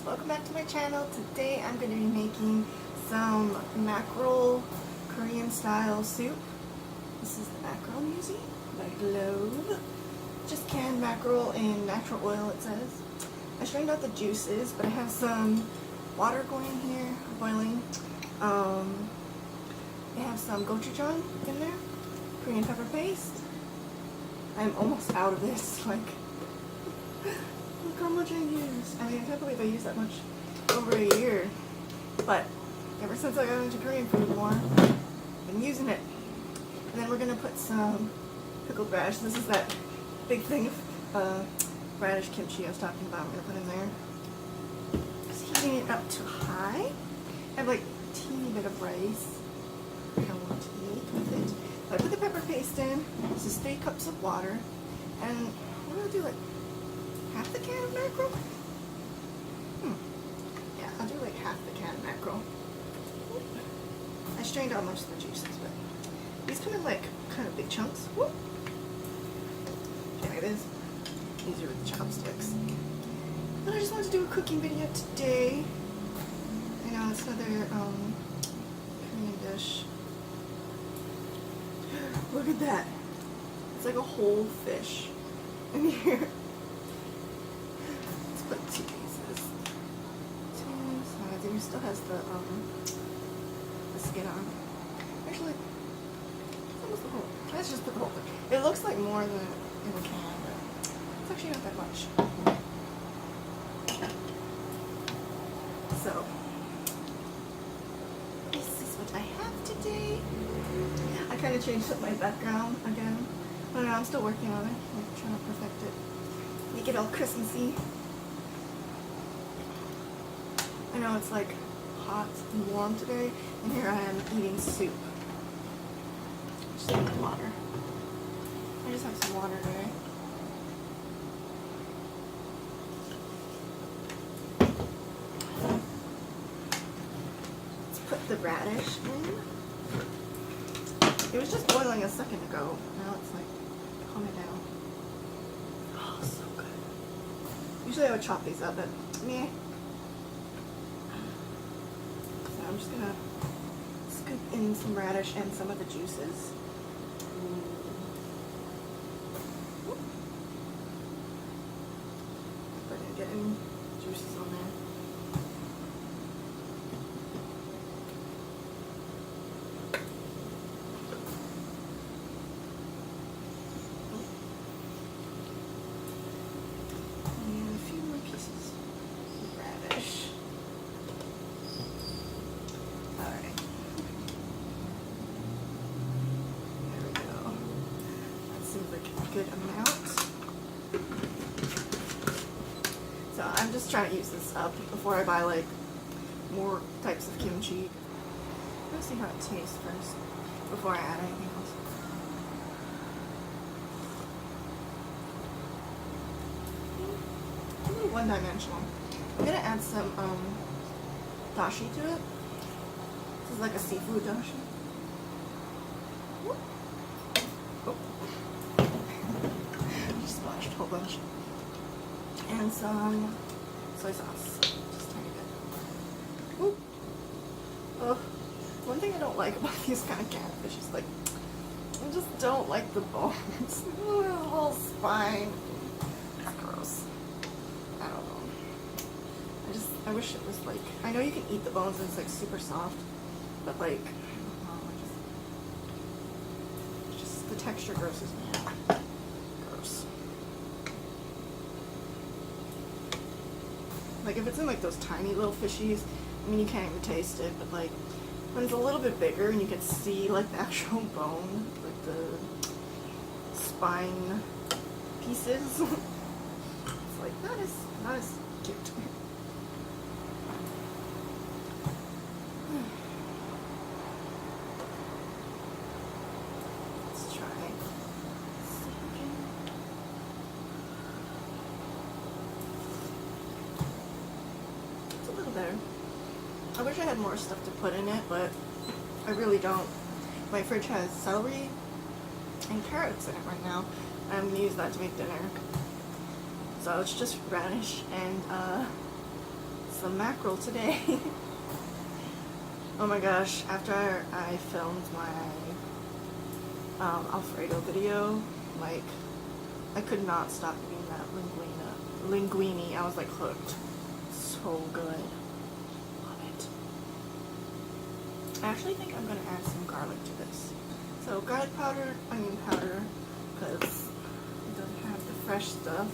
welcome back to my channel. Today I'm going to be making some mackerel Korean style soup. This is the mackerel I'm using, by Globe. Just canned mackerel in natural oil, it says. I strained out the juices, but I have some water going in here, boiling. I have some gochujang in there, Korean pepper paste. I'm almost out of this, like, look how much I used. I mean, I can't believe I used that much over a year. But ever since I got into Korean food more, I've been using it. And then we're gonna put some pickled radish. This is that big thing of radish kimchi I was talking about. I'm gonna put in there. Just heating it up to high. I have like a teeny bit of rice I want to eat with it. I put the pepper paste in. This is 3 cups of water. And I'm gonna do like half the can of mackerel? Yeah, I'll do like half the can of mackerel. I strained out most of the juices, but these come in like kind of big chunks. Whoop. Okay, it is easier with the chopsticks. But I just wanted to do a cooking video today. I know it's another Korean dish. Look at that. It's like a whole fish in here. Let's put 2 pieces. 2 sides. And it still has the skin on. Actually, it's almost the whole. Let's just put the whole thing. It looks like more than in the can, but it's actually not that much. So, this is what I have today. I kind of changed up my background again. I don't know, I'm still working on it. I'm trying to perfect it. Make it all Christmassy. I know it's like hot and warm today, and here I am eating soup. Just need water. I just have some water today. Let's put the radish in. It was just boiling a second ago. Now it's like calming down. Oh, so good. Usually I would chop these up, but meh. So I'm just gonna scoop in some radish and some of the juices. If I didn't get any juices on there. Good amount. So I'm just trying to use this up before I buy like more types of kimchi. Let's see how it tastes first before I add anything else. A little one-dimensional. I'm gonna add some dashi to it. This is like a seafood dashi. A whole bunch. And some soy sauce. Just tiny bit. Ooh. Oh. One thing I don't like about these kind of catfish is like, I just don't like the bones. The whole spine. It's gross. I don't know. I wish it was like, I know you can eat the bones and it's like super soft, but like, I don't know, just the texture grosses me out. Gross. Like if it's in like those tiny little fishies, I mean you can't even taste it, but like when it's a little bit bigger and you can see like the actual bone, like the spine pieces, it's like not as cute. Let's try. Better. I wish I had more stuff to put in it, but I really don't. My fridge has celery and carrots in it right now. I'm gonna use that to make dinner. So it's just radish and some mackerel today. Oh my gosh, after I filmed my Alfredo video, like, I could not stop eating that linguine. I was like hooked. So good. Love it. I actually think I'm going to add some garlic to this. So garlic powder, onion powder, because it doesn't have the fresh stuff.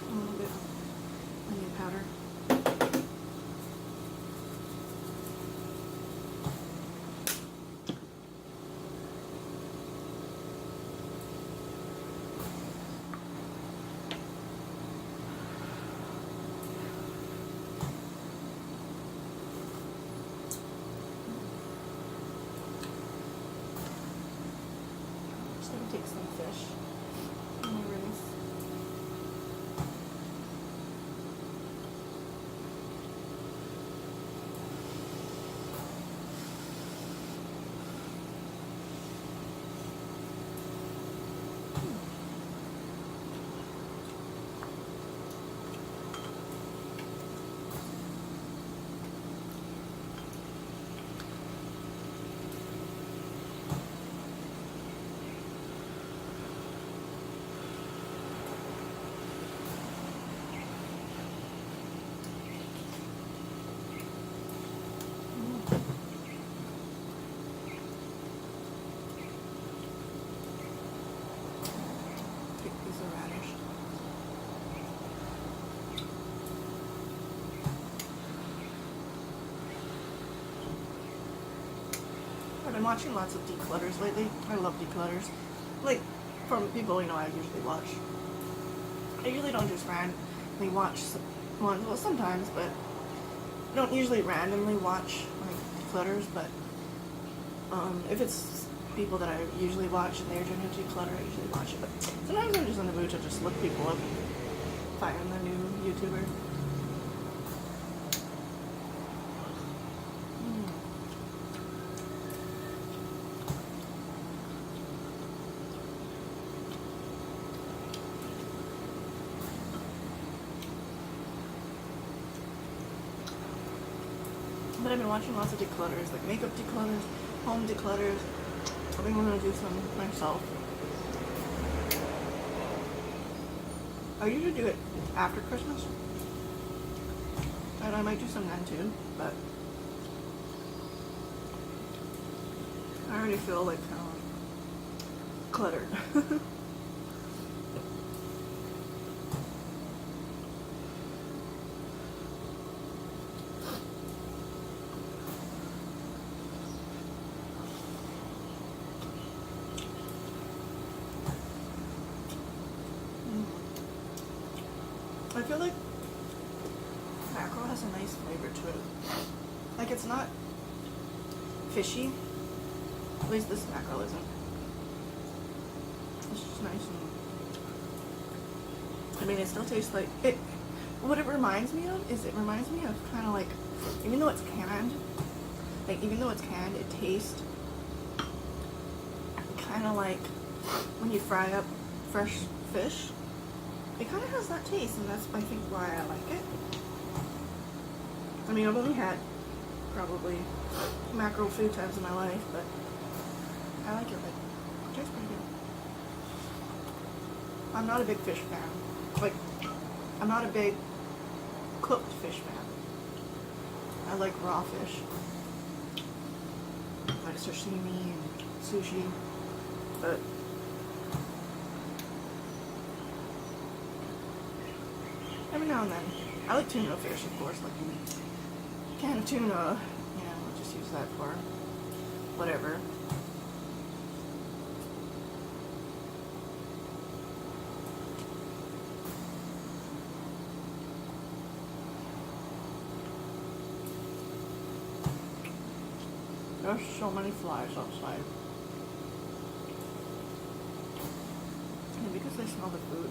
A little bit of onion powder. Just gonna take some fish on my rice. Big piece of radish. I've been watching lots of declutters lately. I love declutters. Like, from people I usually watch. I usually don't just randomly watch ones, well sometimes, but I don't usually randomly watch like declutters, but if it's people that I usually watch and they're doing a declutter, I usually watch it. But sometimes I'm just in the mood to just look people up and find the new YouTuber. But I've been watching lots of declutters, like makeup declutters, home declutters. I think I'm gonna do some myself. I usually do it after Christmas, and I might do some then too, but I already feel like kind of like cluttered. I feel like mackerel has a nice flavor to it. Like, it's not fishy. At least this mackerel isn't. It's just nice and, I mean, it still tastes like it. What it reminds me of is, it reminds me of kind of like, even though it's canned, it tastes kind of like when you fry up fresh fish. It kind of has that taste, and that's, I think, why I like it. I mean, I've only had probably mackerel 3 times in my life, but I like it. It tastes pretty good. I'm not a big fish fan. Like, I'm not a big cooked fish fan. I like raw fish. Like sashimi and sushi, but every now and then. I like tuna fish, of course, like a can of tuna. Yeah, we'll just use that for whatever. There's so many flies outside. And because they smell the food.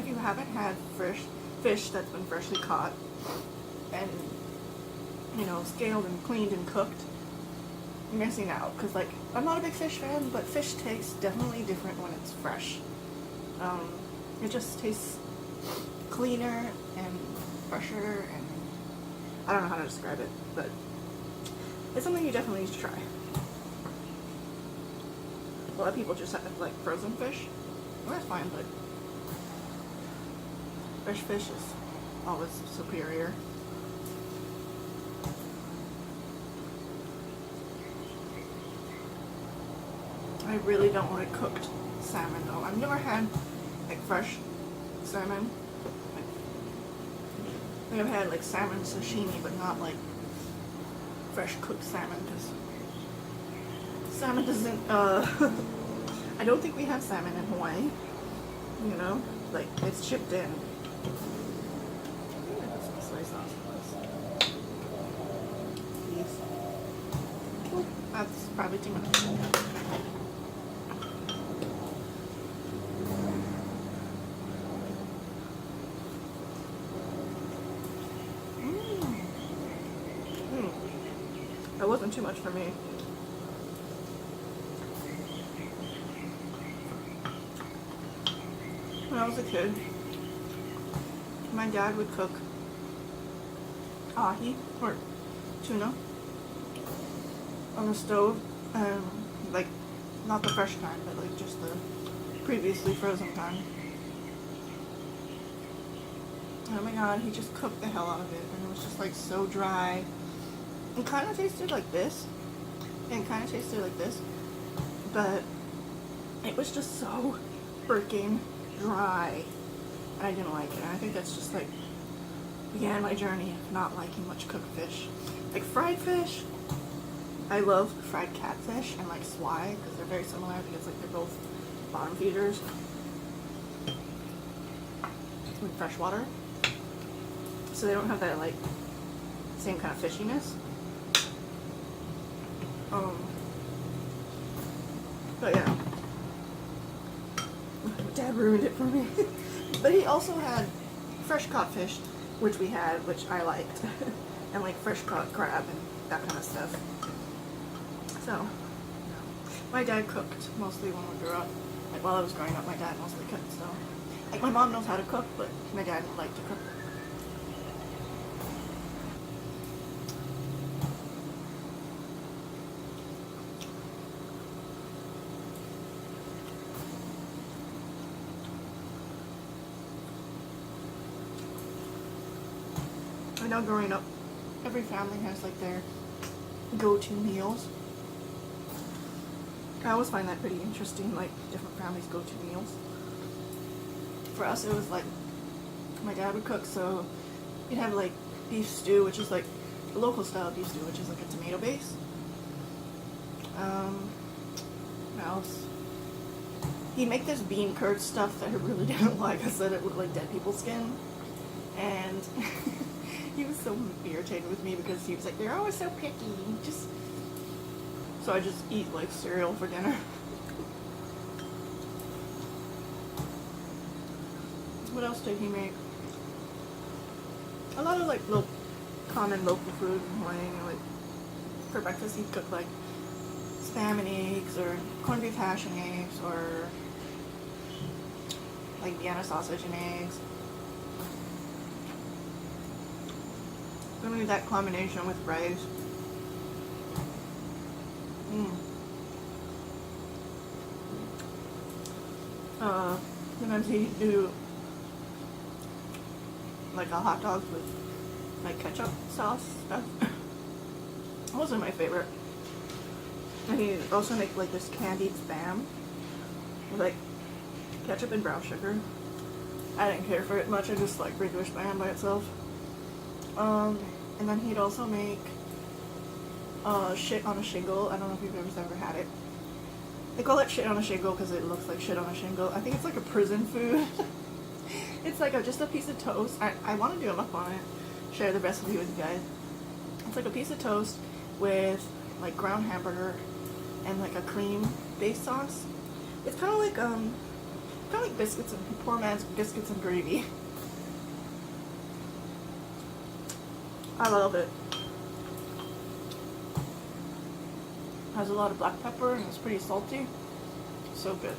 if you haven't had fish that's been freshly caught and, you know, scaled and cleaned and cooked, you're missing out. Because, like, I'm not a big fish fan, but fish tastes definitely different when it's fresh. It just tastes cleaner and fresher, and I don't know how to describe it, but it's something you definitely need to try. A lot of people just have, like, frozen fish. Well, that's fine, but fresh fish is always superior. I really don't like cooked salmon though. I've never had like fresh salmon. I've had like salmon sashimi, but not like fresh cooked salmon, because salmon doesn't, I don't think we have salmon in Hawaii, you know, like it's chipped in. Some soy sauce in this. Please. Oh, that's probably too much. That wasn't too much for me. When I was a kid, my dad would cook ahi, or tuna, on the stove, like, not the fresh kind, but like just the previously frozen kind. Oh my god, he just cooked the hell out of it, and it was just like so dry. It kind of tasted like this, and kind of tasted like this, but it was just so freaking dry, and I didn't like it. And I think that's just like began my journey of not liking much cooked fish. Like fried fish, I love fried catfish and like swai, because they're very similar. I think it's like they're both bottom feeders with fresh water, so they don't have that like same kind of fishiness. But yeah, Dad ruined it for me. But he also had fresh caught fish, which we had, which I liked, and like fresh caught crab and that kind of stuff. So, my dad cooked mostly when we grew up. Like while I was growing up, my dad mostly cooked. So, like my mom knows how to cook, but my dad didn't like to cook. I know growing up, every family has like their go-to meals. I always find that pretty interesting, like different families' go-to meals. For us, it was like my dad would cook, so you'd have like beef stew, which is like a local style beef stew, which is like a tomato base. What else? He'd make this bean curd stuff that I really didn't like. I said it looked like dead people's skin, and he was so irritated with me because he was like, "You're always so picky." So I just eat like cereal for dinner. What else did he make? A lot of like common local food in Hawaii. Like for breakfast, he'd cook like spam and eggs, or corned beef hash and eggs, or like Vienna sausage and eggs. I'm gonna do that combination with rice. Sometimes he'd do like a hot dog with like ketchup sauce stuff. Those are my favorite. And he also make like this candied spam with like ketchup and brown sugar. I didn't care for it much. I just like regular spam by itself. And then he'd also make shit on a shingle. I don't know if you've ever had it. They call it shit on a shingle because it looks like shit on a shingle. I think it's like a prison food. It's like just a piece of toast. I want to do a mukbang on it, share the recipe with you guys. It's like a piece of toast with like ground hamburger and like a cream based sauce. It's kind of like biscuits and poor man's biscuits and gravy. I love it. Has a lot of black pepper and it's pretty salty. So good.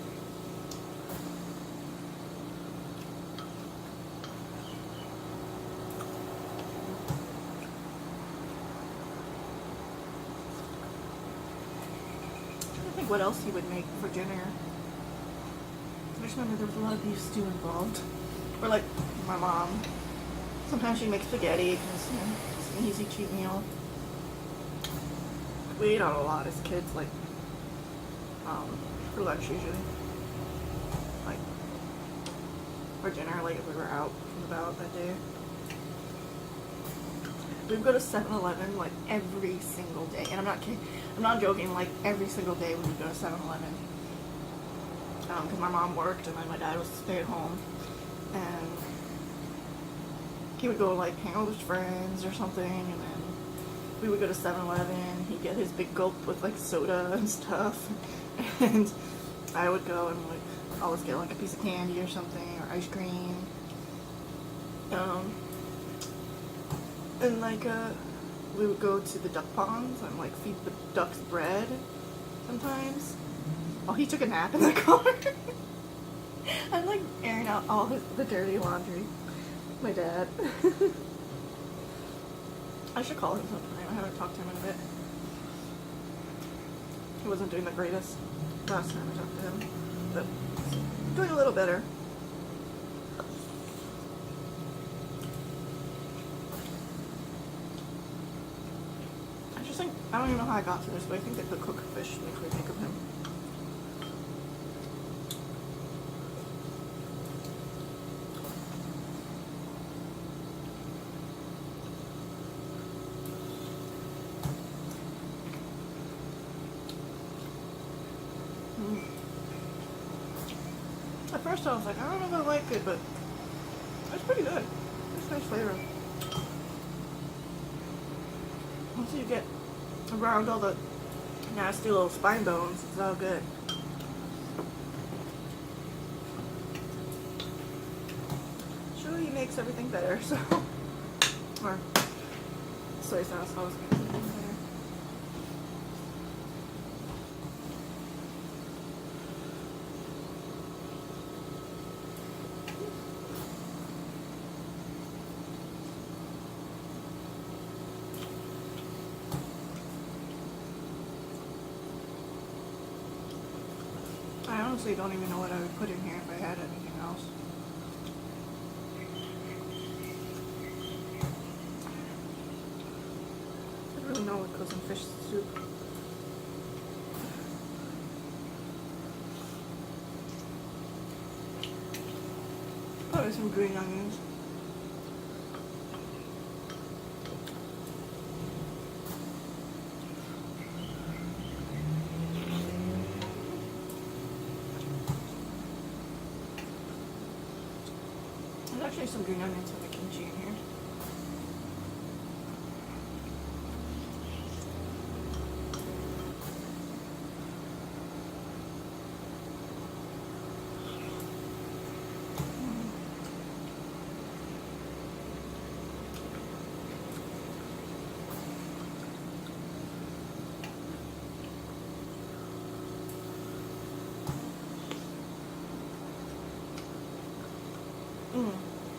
I think what else he would make for dinner. I just remember there was a lot of beef stew involved. Or like my mom. Sometimes she makes spaghetti because it's an easy cheap meal. We ate out a lot as kids, like for lunch usually. Like for dinner, like if we were out and about that day. We would go to 7-Eleven like every single day. And I'm not kidding. I'm not joking, like every single day we would go to 7-Eleven. Because my mom worked and then my dad was stay at home. And he would go like hang out with his friends or something, and then we would go to 7-Eleven. He'd get his big gulp with like soda and stuff. And I would go and like always get like a piece of candy or something, or ice cream. And like we would go to the duck ponds and like feed the ducks bread sometimes. Oh, he took a nap in the car. I'm like airing out all the dirty laundry. My dad. I should call him sometime. I haven't talked to him in a bit. He wasn't doing the greatest last time I talked to him, but he's doing a little better. I just think, I don't even know how I got to this, but I think they could cook fish makes me think of him. At first I was like, I don't know if I like it, but it's pretty good. It's nice flavor. Once you get around all the nasty little spine bones, it's all good. Sure, he makes everything better, so. Or soy sauce always makes everything better. I honestly don't even know what I would put in here if I had anything else. I don't really know what goes in fish soup. Probably some green onions. There's actually some green onions in the kimchi in here.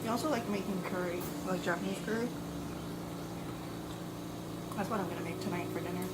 You also like making curry, like Japanese curry. That's what I'm gonna make tonight for dinner.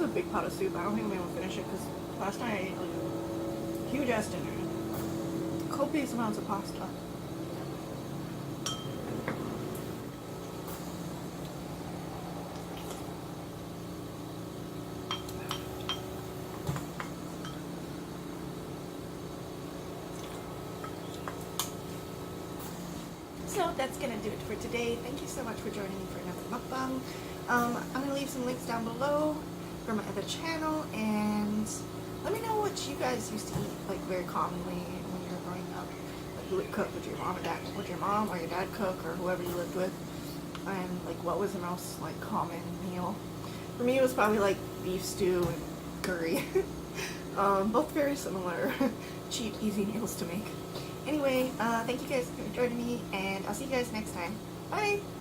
A big pot of soup. I don't think I'm able to finish it because last night I ate like a huge ass dinner. Copious amounts of pasta. So that's gonna do it for today. Thank you so much for joining me for another mukbang. I'm gonna leave some links down below for my other channel, and let me know what you guys used to eat like very commonly when you were growing up. Like you would cook with your mom and dad, would your mom or your dad cook, or whoever you lived with, and like what was the most like common meal? For me, it was probably like beef stew and curry. Both very similar, cheap, easy meals to make. Anyway, thank you guys for joining me, and I'll see you guys next time. Bye!